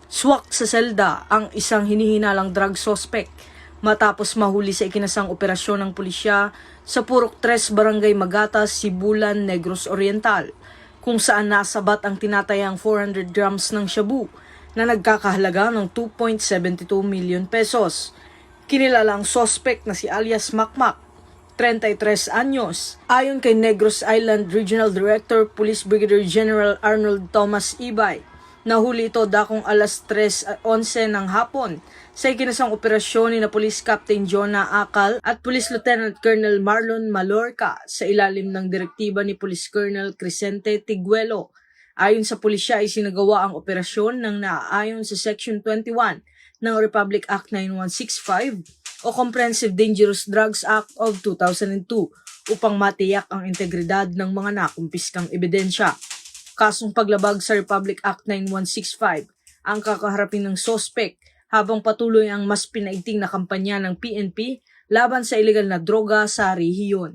Swak sa selda ang isang hinihinalang drug suspect matapos mahuli sa ikinasang operasyon ng pulisya sa Purok 3 Barangay Magatas, Sibulan, Negros Oriental, kung saan nasabat ang tinatayang 400 grams ng shabu na nagkakahalaga ng 2.72 million pesos. Kinilala ang suspect na si alias Makmak, 33 anyos. Ayon kay Negros Island Regional Director Police Brigadier General Arnold Thomas Ibay, nahuli ito dakong alas 3:11 ng hapon sa ikinasang operasyon ni na Police Captain Jonah Akal at Police Lieutenant Colonel Marlon Malorca sa ilalim ng direktiba ni Police Colonel Crescente Tiguelo. Ayon sa pulisya, isinagawa ang operasyon ng naaayon sa Section 21 ng Republic Act 9165 o Comprehensive Dangerous Drugs Act of 2002 upang matiyak ang integridad ng mga nakumpiskang ebidensya. Kasong paglabag sa Republic Act 9165 ang kakaharapin ng sospek habang patuloy ang mas pinaigting na kampanya ng PNP laban sa iligal na droga sa rehiyon.